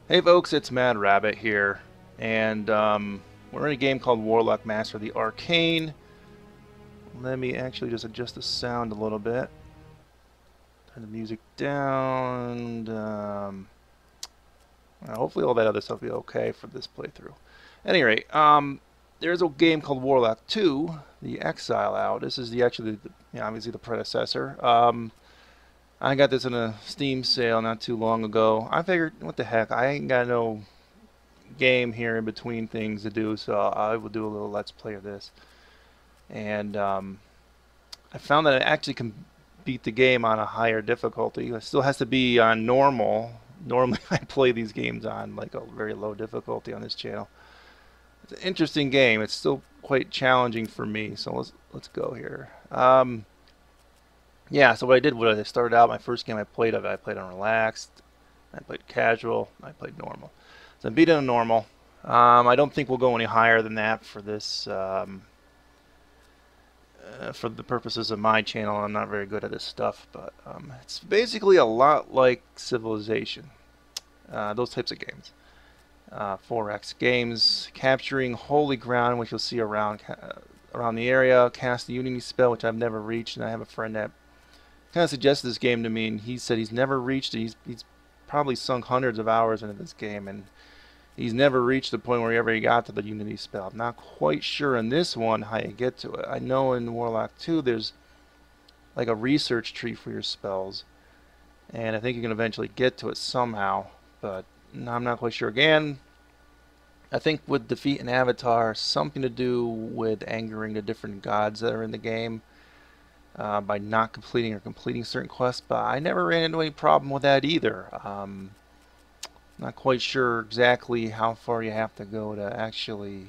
Hey folks, it's Mad Rabbit here, and we're in a game called Warlock Master the Arcane. Let me actually just adjust the sound a little bit. Turn the music down. Hopefully all that other stuff will be okay for this playthrough. At any rate, there's a game called Warlock 2, the Exile out. This is obviously the predecessor. I got this in a Steam sale not too long ago. I figured, what the heck, I ain't got no game here in between things to do, so I will do a little let's play of this. And I found that I actually can beat the game on a higher difficulty. It still has to be on normal. Normally I play these games on like a very low difficulty on this channel. It's an interesting game. It's still quite challenging for me, so let's go here. Yeah, so what I did was I started out my first game I played of it. I played on relaxed, I played casual, I played normal. So I beat it on normal. I don't think we'll go any higher than that for this, for the purposes of my channel. I'm not very good at this stuff, but it's basically a lot like Civilization, those types of games. 4X games, capturing holy ground, which you'll see around the area. Cast the Unity spell, which I've never reached, and I have a friend that kind of suggested this game to me, and he said he's never reached it. He's probably sunk hundreds of hours into this game, and he's never reached the point where he got to the Unity spell. I'm not quite sure in this one how you get to it. I know in Warlock 2 there's like a research tree for your spells, and I think you can eventually get to it somehow, but I'm not quite sure. Again, I think with defeat an avatar, something to do with angering the different gods that are in the game by not completing or completing certain quests, but I never ran into any problem with that either. Not quite sure exactly how far you have to go to actually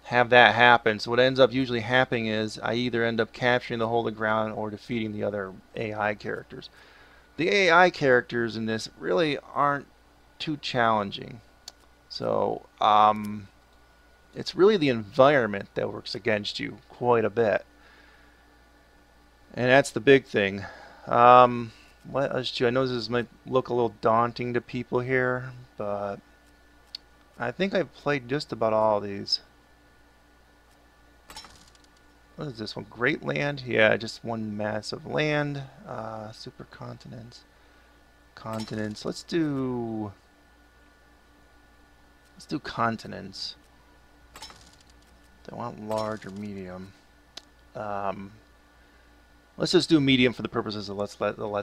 have that happen. So what ends up usually happening is I either end up capturing the holy ground or defeating the other AI characters. The AI characters in this really aren't too challenging. So it's really the environment that works against you quite a bit. And that's the big thing. What else do I know this might look a little daunting to people here, but I think I've played just about all of these. What is this one? Great land? Yeah, just one massive land. Supercontinents. Continents. Let's do continents. Do I want large or medium? Let's just do medium for the purposes of let's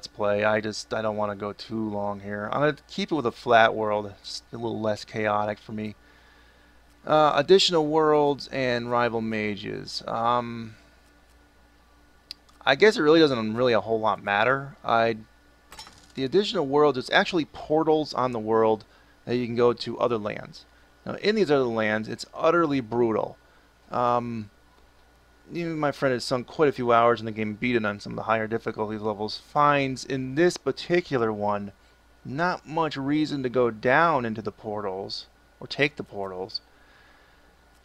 play. I don't want to go too long here. I'm gonna keep it with a flat world, just a little less chaotic for me. Additional worlds and rival mages. I guess it really doesn't really a whole lot matter. The additional worlds, it's actually portals on the world that you can go to other lands. Now, in these other lands, it's utterly brutal. Even my friend has sunk quite a few hours in the game, beat it on some of the higher difficulty levels, finds in this particular one not much reason to go down into the portals or take the portals.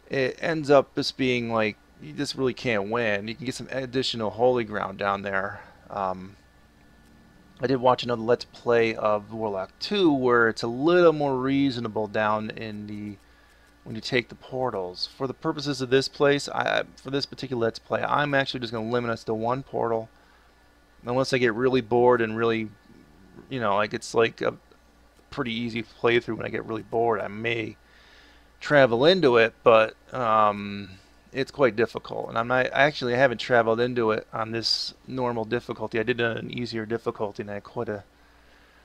It ends up just being like you just really can't win. You can get some additional holy ground down there. I did watch another Let's Play of Warlock 2 where it's a little more reasonable down in the when you take the portals. For the purposes of this for this particular Let's Play, I'm actually just going to limit us to one portal. Unless I get really bored and really, like it's like a pretty easy playthrough when I get really bored, I may travel into it, but it's quite difficult. And I haven't traveled into it on this normal difficulty. I did it on an easier difficulty and I had quite a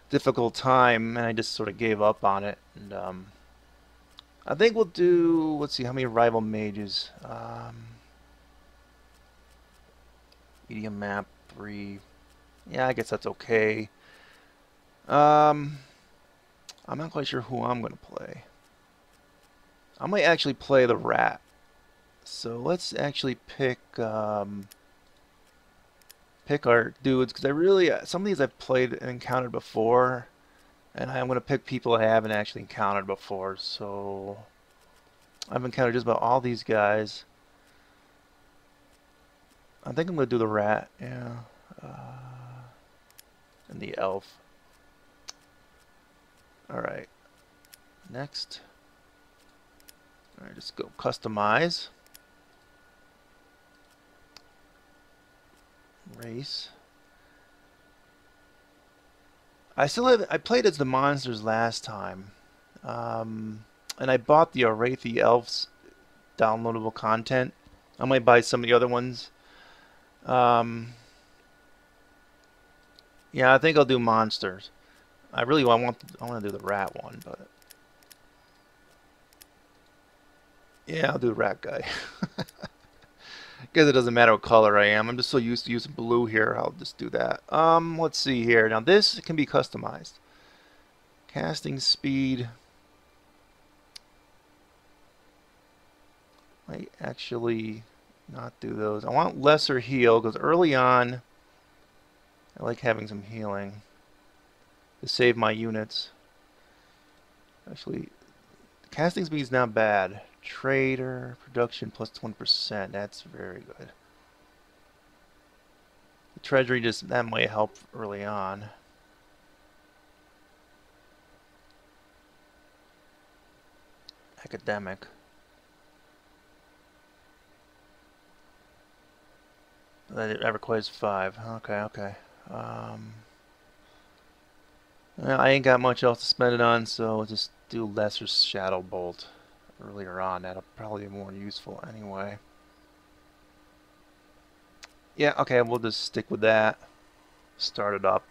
difficult time and I just sort of gave up on it. And I think we'll do, let's see, how many rival mages? Medium map, 3. Yeah, I guess that's okay. I'm not quite sure who I'm going to play. I might actually play the rat. So let's actually pick our dudes, because some of these I've played and encountered before. And I'm going to pick people I haven't actually encountered before. So I've encountered just about all these guys. I think I'm going to do the rat. Yeah. And the elf. Alright. Next. Alright, just go customize. Race. I played as the monsters last time. And I bought the Arathi Elves downloadable content. I might buy some of the other ones. Yeah, I think I'll do monsters. I want to do the rat one, but yeah, I'll do the rat guy. Guess it doesn't matter what color I am. I'm just so used to using blue here. I'll just do that. Let's see here. Now this can be customized. Casting speed. Might actually not do those. I want lesser heal because early on I like having some healing to save my units. Actually, casting speed is not bad. Trader, production plus 20%. That's very good. The treasury that might help early on. Academic. That requires 5. Okay. Well, I ain't got much else to spend it on, so I'll just do lesser shadow bolt earlier on. That'll probably be more useful anyway. Yeah, okay, we'll just stick with that. Start it up.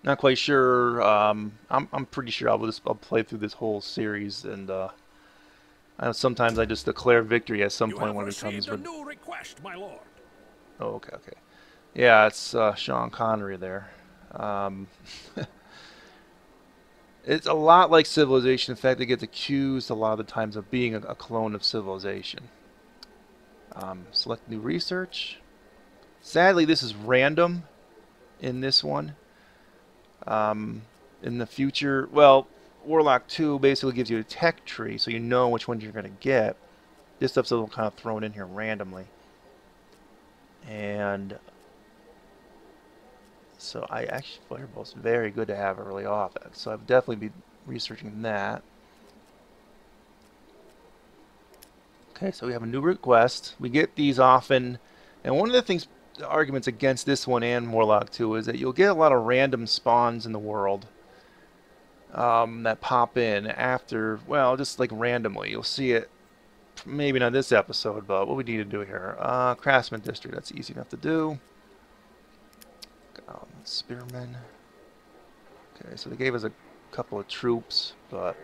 Not quite sure. I'm pretty sure I'll play through this whole series, and I know sometimes I just declare victory at some point when it becomes. A new request, my lord. Oh, okay. Yeah, it's Sean Connery there. It's a lot like Civilization. In fact, it gets accused a lot of the times of being a clone of Civilization. Select new research. Sadly, this is random in this one. In the future, well, Warlock 2 basically gives you a tech tree, so you know which ones you're going to get. This stuff's a little kind of thrown in here randomly. And so I actually Fireball's very good to have early off. So I've definitely be researching that. Okay, so we have a new request. We get these often, and one of the arguments against this one and Warlock 2 is that you'll get a lot of random spawns in the world that pop in after, well, just like randomly. You'll see it, maybe not this episode, but what we need to do here. Craftsman District, that's easy enough to do. Spearmen. Okay, so they gave us a couple of troops, but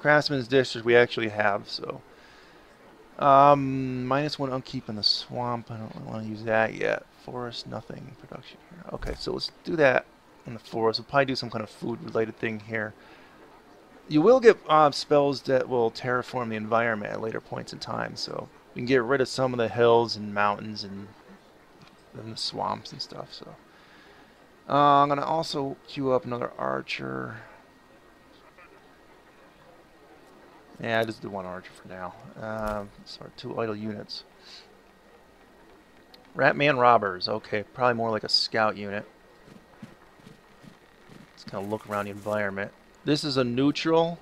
Craftsman's District we actually have, so. -1 upkeep in the swamp. I don't really want to use that yet. Forest, nothing. Production here. Okay, so let's do that in the forest. We'll probably do some kind of food-related thing here. You will get spells that will terraform the environment at later points in time, so you can get rid of some of the hills and mountains and the swamps and stuff. So I'm gonna also queue up another archer. Yeah, I just do one archer for now. So 2 idle units. Ratman Robbers. Okay, probably more like a scout unit. Let's kind of look around the environment. This is a neutral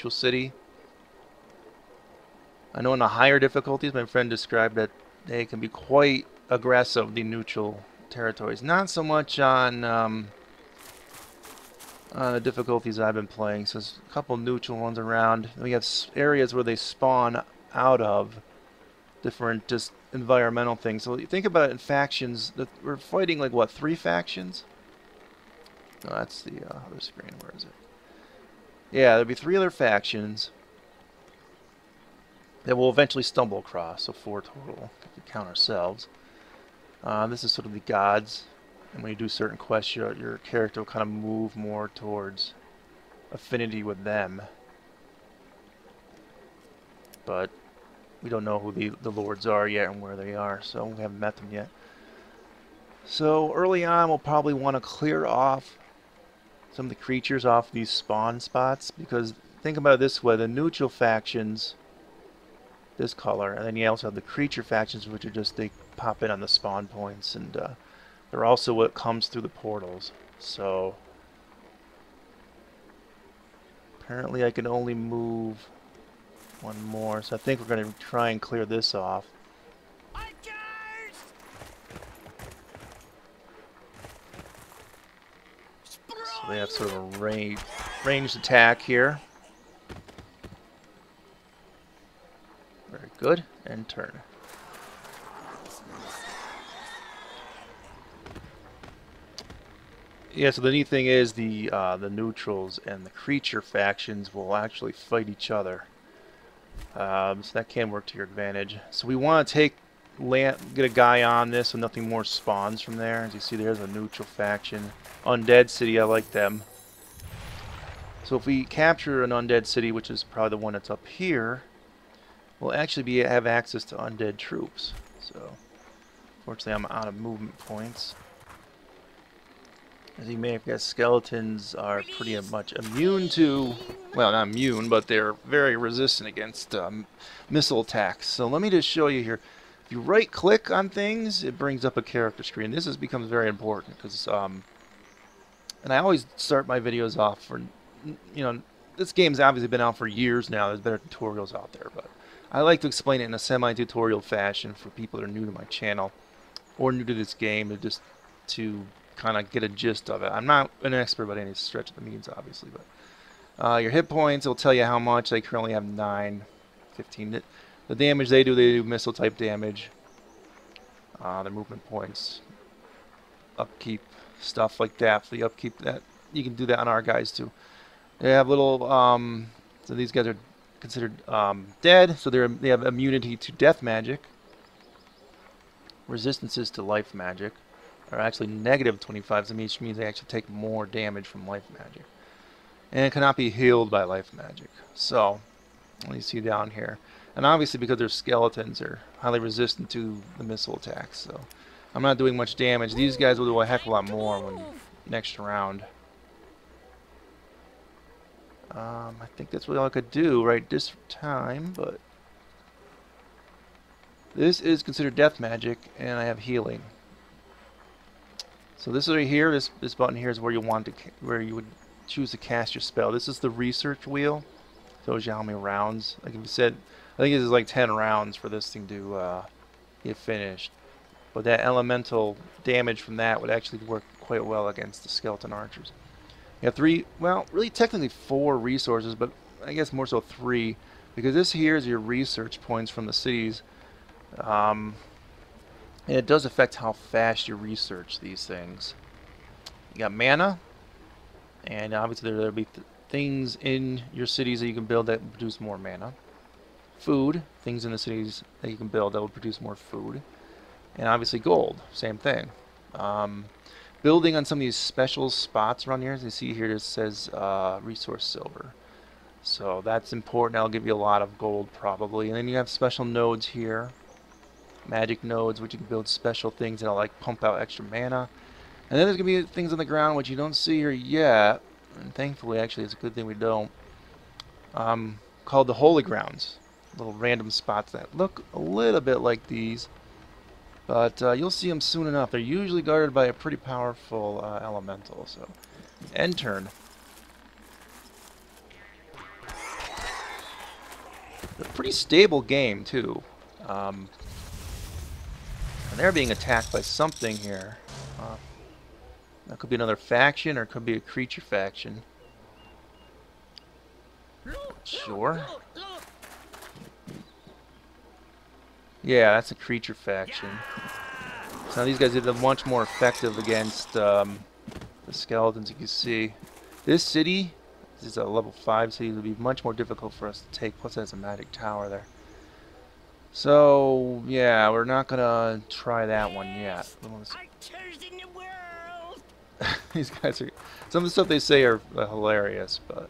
city. I know in the higher difficulties, my friend described that they can be quite aggressive, the neutral territories. Not so much on the difficulties I've been playing. So there's a couple neutral ones around. We have areas where they spawn out of different just environmental things. So you think about it in factions. We're fighting like what, 3 factions? No, that's the other screen. Where is it? Yeah, there'll be 3 other factions that we'll eventually stumble across. So 4 total if we count ourselves. This is sort of the gods. And when you do certain quests, your character will kind of move more towards affinity with them. But we don't know who the lords are yet and where they are, so we haven't met them yet. So early on, we'll probably want to clear off some of the creatures off these spawn spots, because think about it this way: the neutral factions, this color, and then you also have the creature factions, which are just, they pop in on the spawn points, and They're also what comes through the portals. So apparently I can only move one more. So I think we're going to try and clear this off. So they have sort of a ranged attack here. Very good. And turn. Yeah, so the neat thing is the neutrals and the creature factions will actually fight each other. So that can work to your advantage. So we want to get a guy on this so nothing more spawns from there. As you see, there's a neutral faction. Undead City, I like them. So if we capture an undead city, which is probably the one that's up here, we'll actually have access to undead troops. So, fortunately, I'm out of movement points. As you may have guessed, skeletons are pretty much immune to, well, not immune, but they're very resistant against missile attacks. So let me just show you here. If you right-click on things, it brings up a character screen. This becomes very important because, and I always start my videos off for, you know, this game's obviously been out for years now. There's better tutorials out there, but I like to explain it in a semi-tutorial fashion for people that are new to my channel or new to this game, to kind of get a gist of it. I'm not an expert by any stretch of the means, obviously, but your hit points will tell you how much. I currently have 9, 15. The damage they do missile type damage. The movement points, upkeep, stuff like that. For the upkeep, that you can do that on our guys too. They have little, so these guys are considered dead, so they have immunity to death magic, resistances to life magic. Are actually negative 25, which means they actually take more damage from life magic. And it cannot be healed by life magic. So, you see down here. And obviously because they're skeletons, they're highly resistant to the missile attacks. So, I'm not doing much damage. These guys will do a heck of a lot more when next round. I think that's really all I could do right this time, but this is considered death magic, and I have healing. So this right here, this button here is where you would choose to cast your spell. This is the research wheel. Tells you how many rounds. Like you said, I think this is like 10 rounds for this thing to get finished. But that elemental damage from that would actually work quite well against the skeleton archers. You have 3, well, really technically 4 resources, but I guess more so 3, because this here is your research points from the cities. And it does affect how fast you research these things. You got mana, and obviously there'll be things in your cities that you can build that produce more mana. Food, things in the cities that you can build that will produce more food. And obviously gold, same thing. Building on some of these special spots around here, as you see here, it says resource silver. So that's important. That'll give you a lot of gold probably. And then you have special nodes here. Magic nodes, which you can build special things that'll like pump out extra mana. And then there's gonna be things on the ground which you don't see here yet, and thankfully actually it's a good thing we don't, called the holy grounds. Little random spots that look a little bit like these, but you'll see them soon enough. They're usually guarded by a pretty powerful elemental. So end turn. A pretty stable game too. And they're being attacked by something here. That could be another faction, or it could be a creature faction. Sure. Yeah, that's a creature faction. So now these guys are much more effective against the skeletons, you can see. This city, this is a level 5 city, will be much more difficult for us to take, plus it has a magic tower there. So, yeah, we're not gonna try that one yet. These guys are, some of the stuff they say are hilarious, but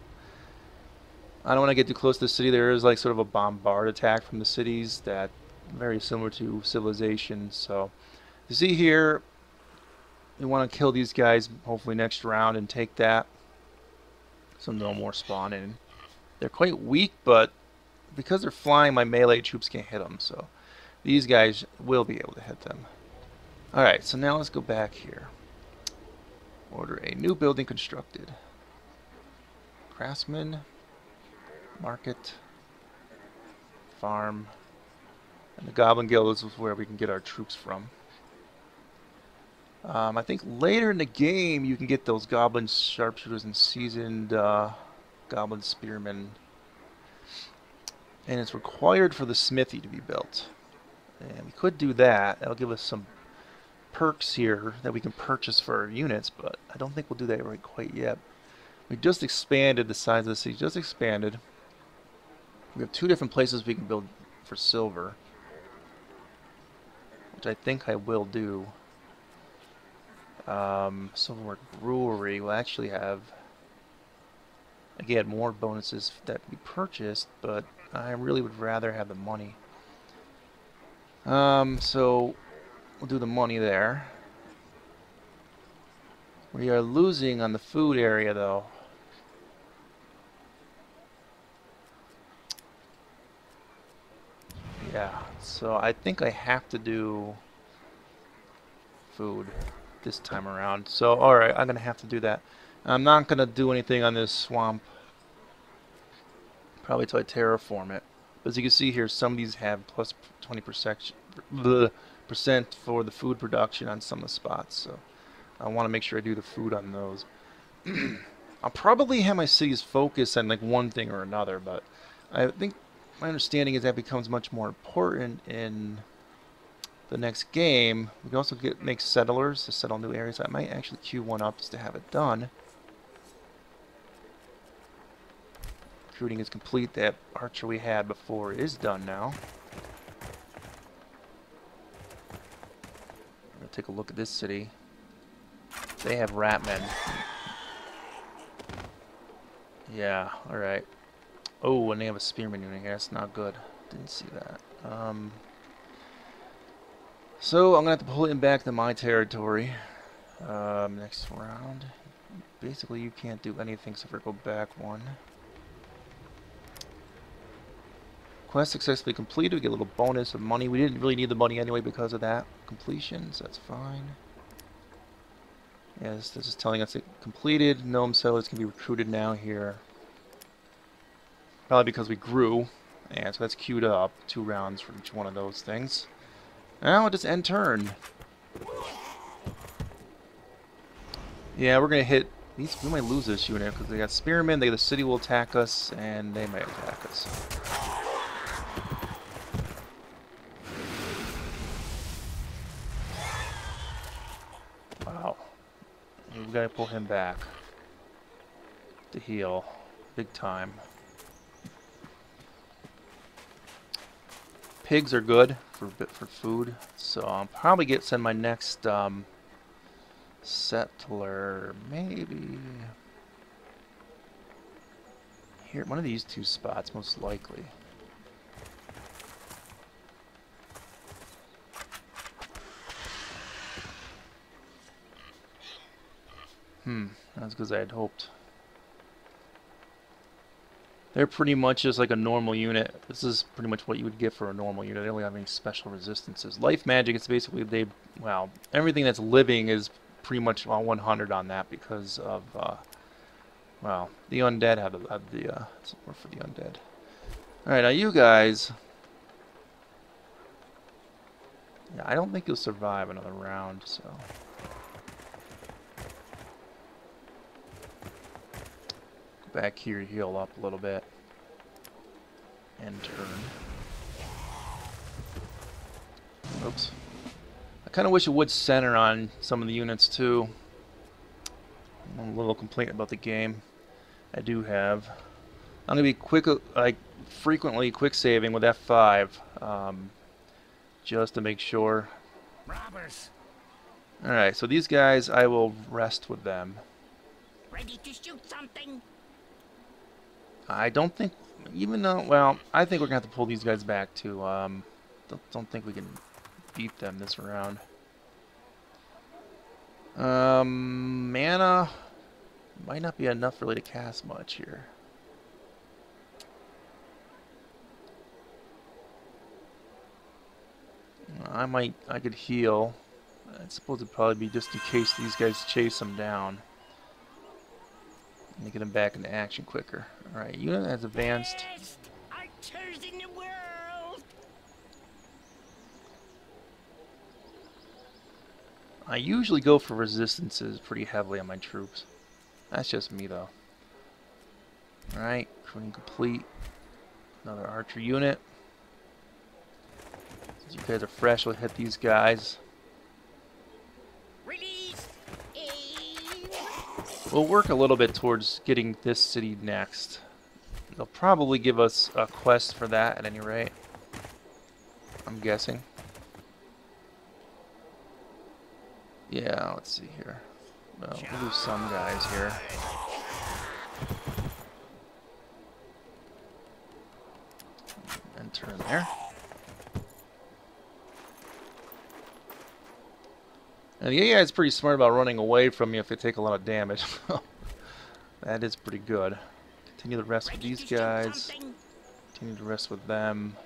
I don't want to get too close to the city. There is like sort of a bombard attack from the cities that very similar to Civilization. So you see here, we want to kill these guys hopefully next round and take that, so no more spawn in. They're quite weak, but because they're flying, my melee troops can't hit them, so these guys will be able to hit them. Alright, so now let's go back here. Order a new building constructed. Craftsman, market, farm, and the Goblin Guild is where we can get our troops from. I think later in the game you can get those Goblin Sharpshooters and seasoned Goblin Spearmen. And it's required for the smithy to be built. And we could do that. That'll give us some perks here that we can purchase for our units, but I don't think we'll do that right quite yet. We just expanded the size of the city, just expanded. We have 2 different places we can build for silver, which I think I will do. Silverwork Brewery will actually have, again, more bonuses that we purchased, but I really would rather have the money. So we'll do the money there. We are losing on the food area, though. Yeah, so I think I have to do food this time around. So, alright, I'm going to have to do that. I'm not going to do anything on this swamp. Probably till I terraform it. As you can see here, some of these have plus 20% for the food production on some of the spots. So I want to make sure I do the food on those. I'll probably have my cities focus on like one thing or another, but I think my understanding is that becomes much more important in the next game. We can also make settlers to settle new areas. I might actually queue one up just to have it done. Recruiting is complete. That archer we had before is done now. I'm gonna take a look at this city. They have ratmen. Yeah, alright. Oh, and they have a spearman unit here. That's not good. Didn't see that. So I'm gonna have to pull him back to my territory. Next round. Basically, you can't do anything except for go back one. Quest successfully completed. We get a little bonus of money. We didn't really need the money anyway because of that completion, so that's fine. Yes, this is telling us it completed. Gnome settlers can be recruited now here. Probably because we grew. And so that's queued up. 2 rounds for each one of those things. Now we'll just end turn. Yeah, we're going to hit... We might lose this unit because they got spearmen. The city will attack us, and they might attack us. Wow. We've got to pull him back to heal. Big time. Pigs are good for food, so I'll probably send my next settler maybe here, one of these 2 spots most likely. Not as good as I had hoped. They're pretty much just like a normal unit. This is pretty much what you would get for a normal unit. They don't have any special resistances. Life magic, it's basically well, everything that's living is pretty much 100 on that because of, well, the undead have the, support for the undead. Alright, now you guys, yeah, I don't think you'll survive another round, so. Back here, heal up a little bit, and turn. Oops. I kind of wish it would center on some of the units too. I'm a little complaint about the game. I do have. I'm gonna be frequently quick saving with F5, just to make sure. Robbers. All right, so these guys, I will rest with them. Ready to shoot something? I don't think, even though, well, I think we're gonna have to pull these guys back too. Don't think we can beat them this round. Mana might not be enough really to cast much here. I could heal. I suppose it'd probably be just in case these guys chase them down. And they get them back into action quicker. Alright, unit has advanced. Best archers in the world. I usually go for resistances pretty heavily on my troops. That's just me though. Alright, recruiting complete. Another archer unit. Since you guys are fresh, we'll hit these guys. Release. Aim. We'll work a little bit towards getting this city next. They'll probably give us a quest for that at any rate. I'm guessing. Yeah, let's see here. Well, we'll lose some guys here. And turn there. And the AI is pretty smart about running away from you if they take a lot of damage. That is pretty good. Continue the rest with these guys. Continue the rest with them.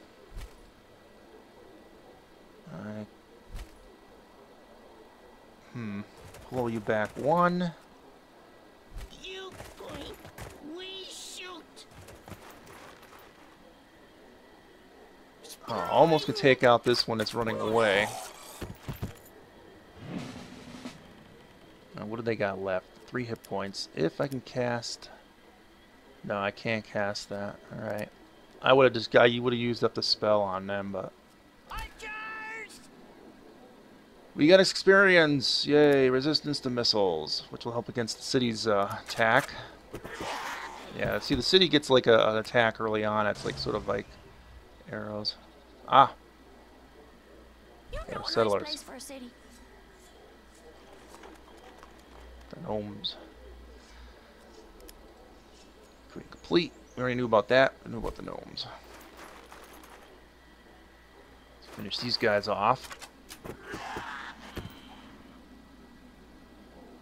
Alright. Pull you back one. You point, we shoot. Oh, almost could take out this one that's running away. Now, what do they got left? 3 hit points. If I can cast... No, I can't cast that. Alright. I would have just got... You would have used up the spell on them, but... Archers. We got experience! Yay! Resistance to missiles, which will help against the city's attack. Yeah, see, the city gets like an attack early on. It's like sort of like arrows. Ah! They're settlers. Nice for a city. The gnomes. Complete. We already knew about that. We knew about the gnomes. Let's finish these guys off.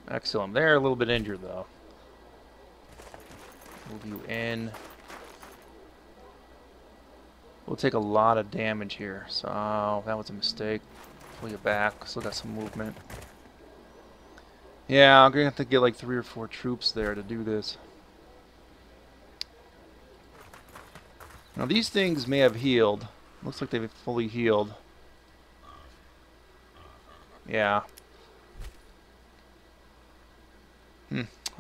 Excellent. They're a little bit injured though. Move you in. We'll take a lot of damage here. So that was a mistake. Pull you back. Still got some movement. Yeah, I'm gonna have to get like 3 or 4 troops there to do this. Now these things may have healed. Looks like they've fully healed. Yeah.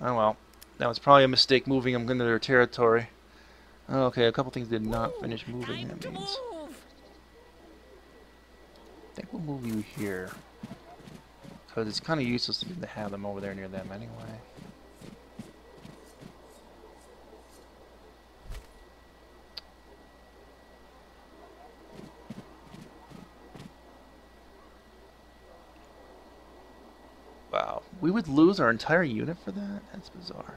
Oh well. That was probably a mistake moving them into their territory. Okay, a couple things did not finish moving. Time That to means... move. I think we'll move you here. Because it's kind of useless to have them over there near them anyway. Wow. We would lose our entire unit for that? That's bizarre.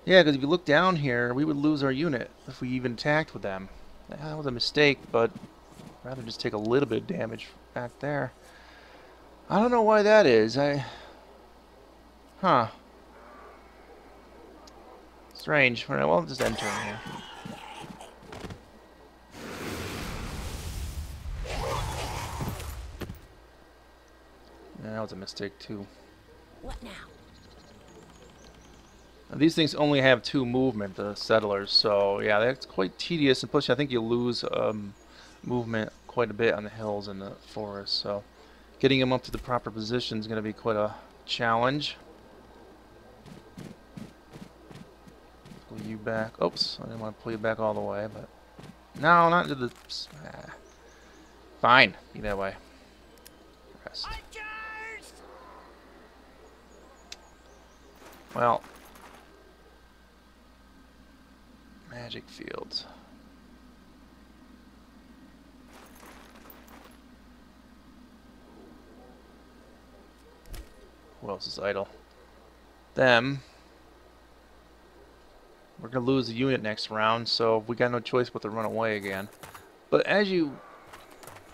Yeah, because if you look down here, we would lose our unit if we even attacked with them. That was a mistake, but I'd rather just take a little bit of damage back there. I don't know why that is. Huh. Strange. Alright, well, just end turn here. Yeah, that was a mistake, too. What now? Now, these things only have 2 movement, the settlers, so yeah, that's quite tedious, and plus I think you lose movement quite a bit on the hills and the forest, so getting them up to the proper position is going to be quite a challenge. Pull you back. Oops, I didn't want to pull you back all the way, but no, not into the... Fine, be that way. Rest. Archers. Well, magic fields. Who else is idle? Them. We're gonna lose the unit next round, so we got no choice but to run away again. But as you,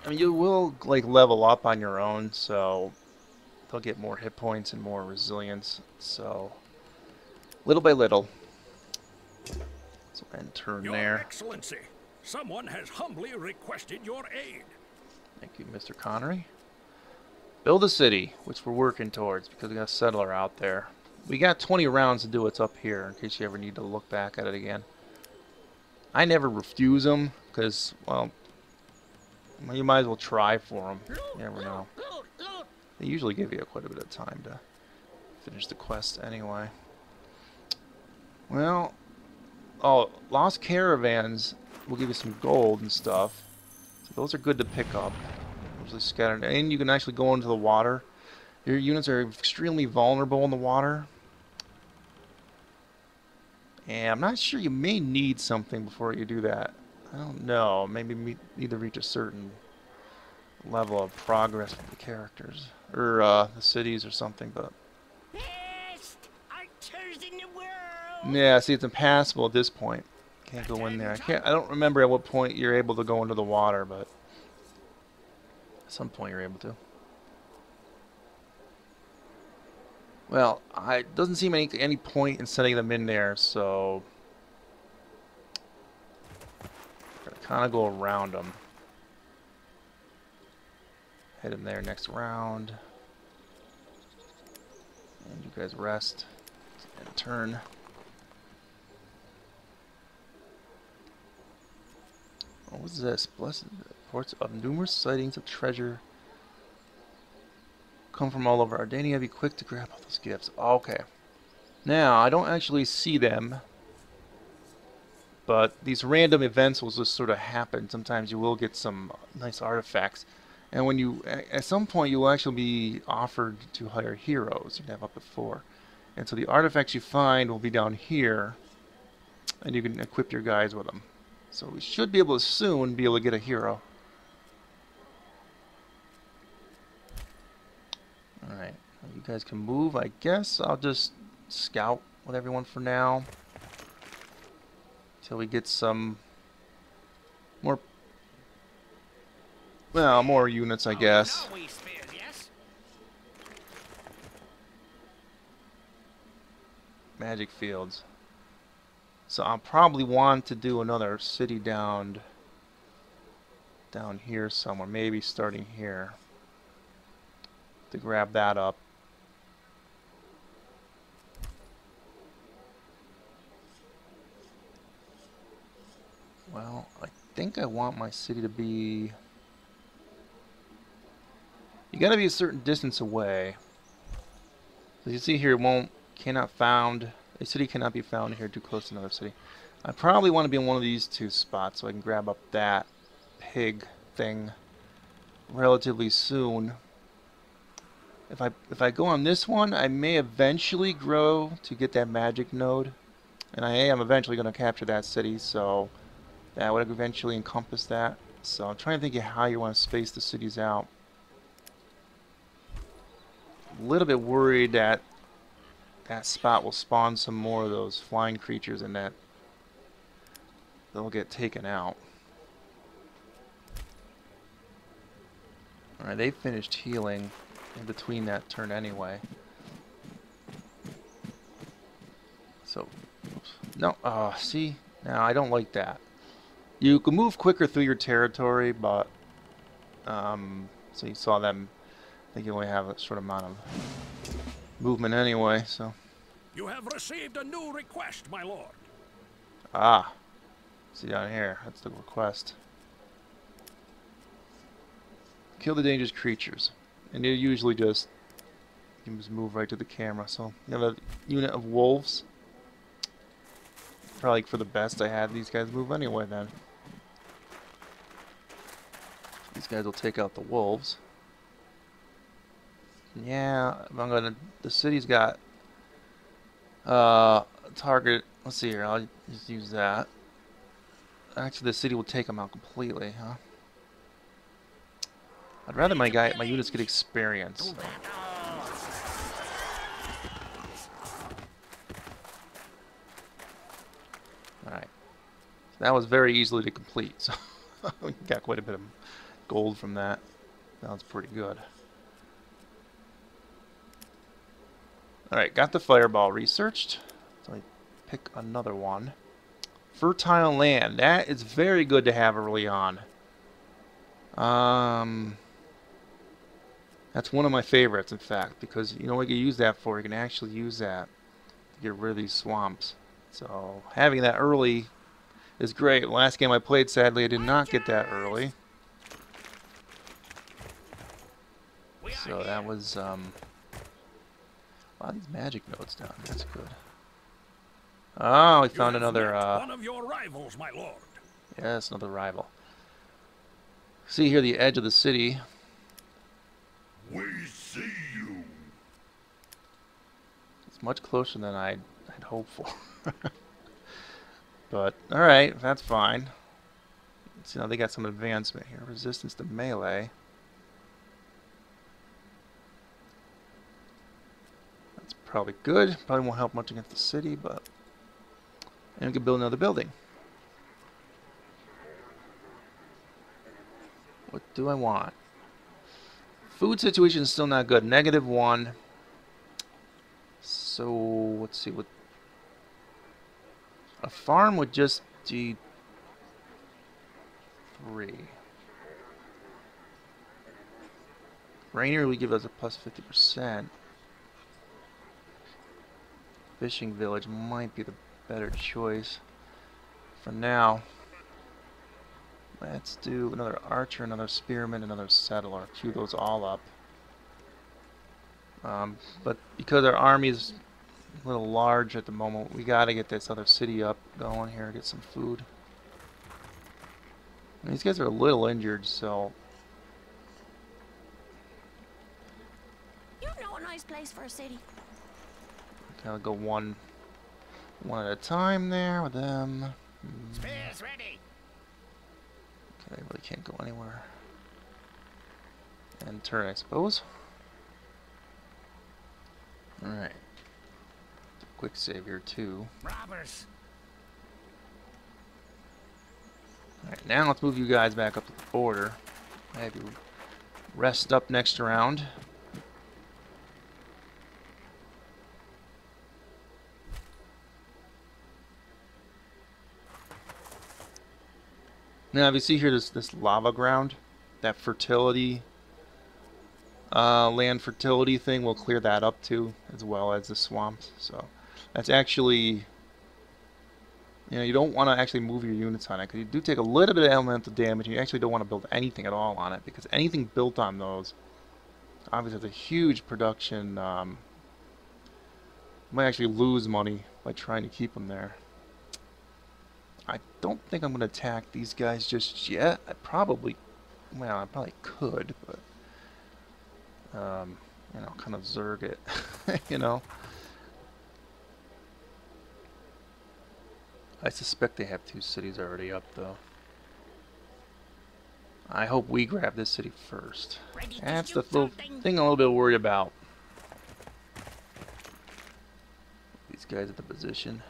I mean, you will like level up on your own, so they'll get more hit points and more resilience. So little by little. So end turn Your there. Excellency, Someone has humbly requested your aid. Thank you, Mr. Connery. Build a city, which we're working towards because we got a settler out there. We got 20 rounds to do what's up here in case you ever need to look back at it again. I never refuse them because, well, you might as well try for them. You never know. They usually give you quite a bit of time to finish the quest anyway. Well, oh, lost caravans will give you some gold and stuff. So those are good to pick up. Usually scattered. And you can actually go into the water. Your units are extremely vulnerable in the water. And I'm not sure, you may need something before you do that. I don't know. Maybe we need to reach a certain level of progress with the characters. Or the cities or something, but... Best archers in the world. Yeah, see, it's impassable at this point. Can't go in there. I don't remember at what point you're able to go into the water, but... at some point you're able to. Well, it doesn't seem any point in setting them in there, so... gotta kind of go around them. Head in there next round. And you guys rest and turn. What was this? Blessed reports of numerous sightings of treasure come from all over Ardania. Be quick to grab all those gifts. Okay. Now, I don't actually see them, but these random events will just sort of happen. Sometimes you will get some nice artifacts. And when you, at some point, you will actually be offered to hire heroes. You can have up to 4. And so the artifacts you find will be down here, and you can equip your guys with them. So we should be able to soon be able to get a hero. Alright, you guys can move. I guess I'll just scout with everyone for now. Till we get some more, well, more units, I guess. Magic fields. So I'll probably want to do another city down here somewhere, maybe starting here, to grab that up. Well, I think I want my city to be... you gotta be a certain distance away. As you see here, a city cannot be found here too close to another city. I probably want to be in one of these 2 spots so I can grab up that pig thing relatively soon. If I go on this one, I may eventually grow to get that magic node, and I am eventually going to capture that city, so that would eventually encompass that. So I'm trying to think of how you want to space the cities out. A little bit worried that that spot will spawn some more of those flying creatures and that they'll get taken out. Alright, they finished healing in between that turn anyway. So, oops. No, see? Now, I don't like that. You can move quicker through your territory, but, so you saw them, I think you only have a short amount of movement anyway, so. You have received a new request, my lord. Ah. See down here, that's the request. Kill the dangerous creatures. And you usually just, you can just move right to the camera. So you have a unit of wolves. Probably for the best I had these guys move anyway then. These guys will take out the wolves. Yeah, I'm gonna, the city's got target, let's see here, I'll just use that. Actually the city will take them out completely, huh? I'd rather my units get experience. Alright. That was very easily to complete, so we got quite a bit of gold from that. That was pretty good. Alright, got the fireball researched. So I pick another one. Fertile land. That is very good to have early on. That's one of my favorites, in fact, because you know what you use that for? You can actually use that to get rid of these swamps. So having that early is great. Last game I played, sadly, I did not get that early. So that was a lot of these magic nodes down. That's good. Oh, we found another. One of your rivals, my lord. Yes, another rival. See here the edge of the city. We see you. It's much closer than I'd hoped for. But alright, that's fine. Let's see, now they got some advancement here. Resistance to melee. That's probably good. Probably won't help much against the city, but and we can build another building. What do I want? Food situation is still not good. -1. So let's see what a farm would just do 3. Rainier would give us a plus 50%. Fishing village might be the better choice for now. Let's do another archer, another spearman, another settler. Queue those all up. But because our army is a little large at the moment, we gotta get this other city up going here, get some food. And these guys are a little injured, so You know a nice place for a city. kind of go one at a time there with them. Spears ready. Okay, they really can't go anywhere. And turn, I suppose. Alright. Quick save here, too. Robbers. Alright, now let's move you guys back up to the border. Have you rest up next round. Now, if you see here this lava ground, that fertility, land fertility thing, we'll clear that up too, as well as the swamps. So that's actually, you know, you don't want to actually move your units on it, because you do take a little bit of elemental damage, and you actually don't want to build anything at all on it, because anything built on those obviously has a huge production. You might actually lose money by trying to keep them there. I don't think I'm going to attack these guys just yet. I probably could, but you know, kind of zerg it, you know. I suspect they have 2 cities already up, though. I hope we grab this city first. That's the little thing I'm a little bit worried about. These guys at the position.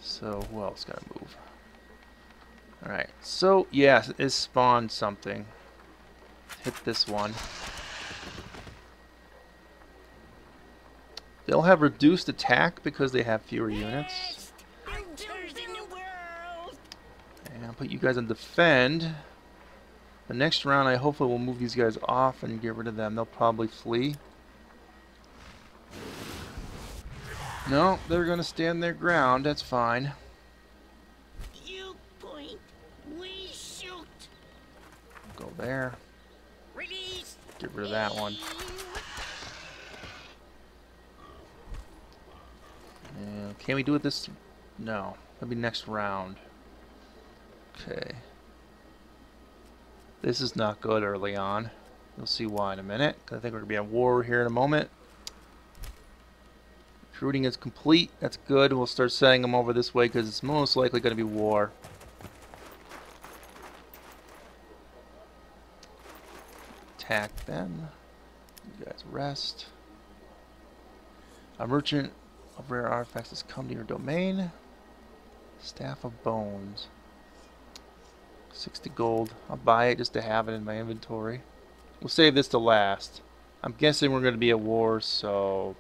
So, who else gotta move? Alright, so, yeah, it spawned something. Hit this one. They'll have reduced attack because they have fewer units. And I'll put you guys on defend. The next round, I hopefully will move these guys off and get rid of them. They'll probably flee. No, they're going to stand their ground. That's fine. You point, we shoot. Go there. Release. Get rid of that one. Can we do it this? No. That'll be next round. Okay. This is not good early on. You'll see why in a minute. I think we're going to be at war here in a moment. Recruiting is complete. That's good. We'll start sending them over this way because it's most likely going to be war. Attack them. You guys rest. A merchant of rare artifacts has come to your domain. Staff of Bones. 60 gold. I'll buy it just to have it in my inventory. We'll save this to last. I'm guessing we're going to be at war, so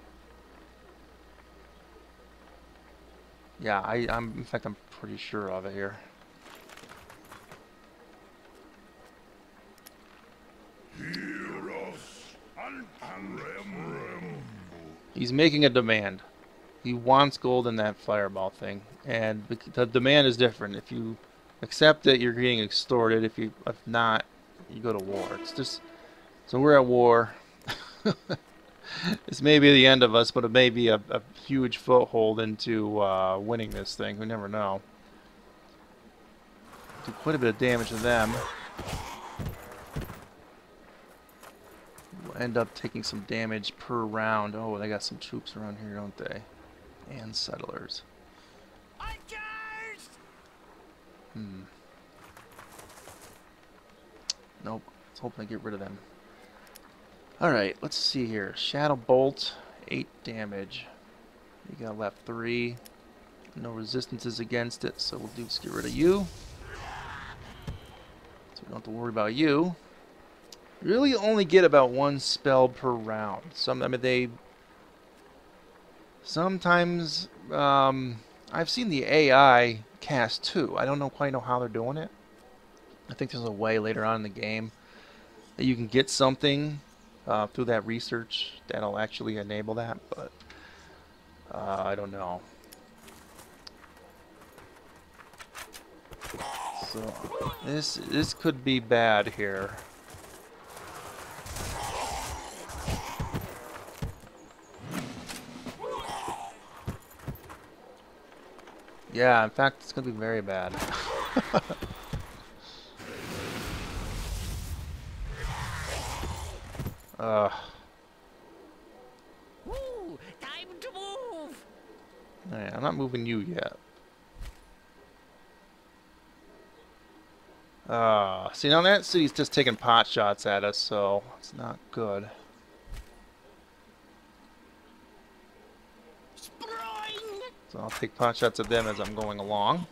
Yeah, I'm in fact I'm pretty sure of it here. Hear us and tremble. He's making a demand. He wants gold in that fireball thing, and the demand is different. If you accept it, you're getting extorted. If not, you go to war. It's just so we're at war. This may be the end of us, but it may be a huge foothold into winning this thing. We never know. Do quite a bit of damage to them. We'll end up taking some damage per round. Oh, they got some troops around here, don't they? And settlers. Nope. Let's hope I get rid of them. Alright, let's see here. Shadow Bolt, 8 damage. You got left 3. No resistances against it, so we'll just get rid of you. So we don't have to worry about you. You really only get about 1 spell per round. Sometimes I've seen the AI cast 2. I don't quite know how they're doing it. I think there's a way later on in the game that you can get something through that research that'll actually enable that, but I don't know. So this could be bad here. Yeah, in fact, it's gonna be very bad. Ooh, time to move. Alright, I'm not moving you yet. See, now that city's just taking pot shots at us, so it's not good. Spring. So I'll take pot shots at them as I'm going along.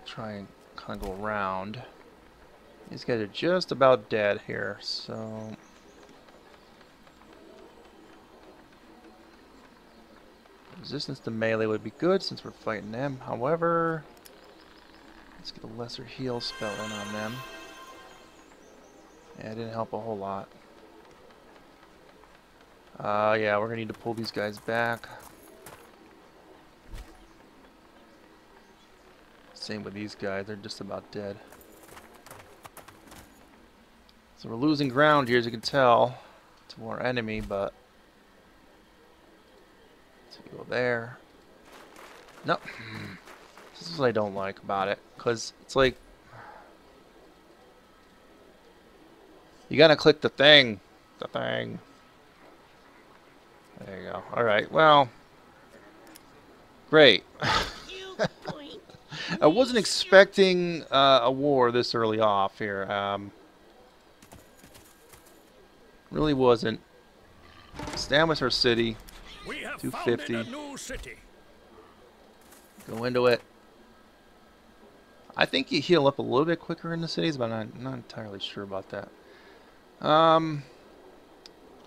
Try and kind of go around. These guys are just about dead here, so resistance to melee would be good since we're fighting them. However, let's get a lesser heal spell in on them. Yeah, it didn't help a whole lot. Yeah, we're gonna need to pull these guys back. Same with these guys, they're just about dead. So we're losing ground here, as you can tell, to our enemy, but let's go there. No, this is what I don't like about it, because it's like you gotta click the thing. There you go. All right. Well, great. I wasn't expecting a war this early off here. Really wasn't. Establish our city. We have 250. founded a new city. Go into it. I think you heal up a little bit quicker in the cities, but I'm not entirely sure about that. I'm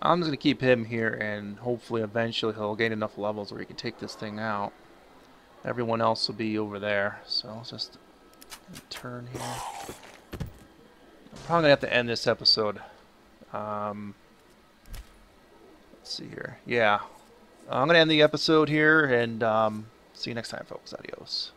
just going to keep him here, and hopefully eventually he'll gain enough levels where he can take this thing out. Everyone else will be over there, so I'll just turn here. I'm probably going to have to end this episode. Let's see here. Yeah. I'm going to end the episode here, and see you next time, folks. Adios.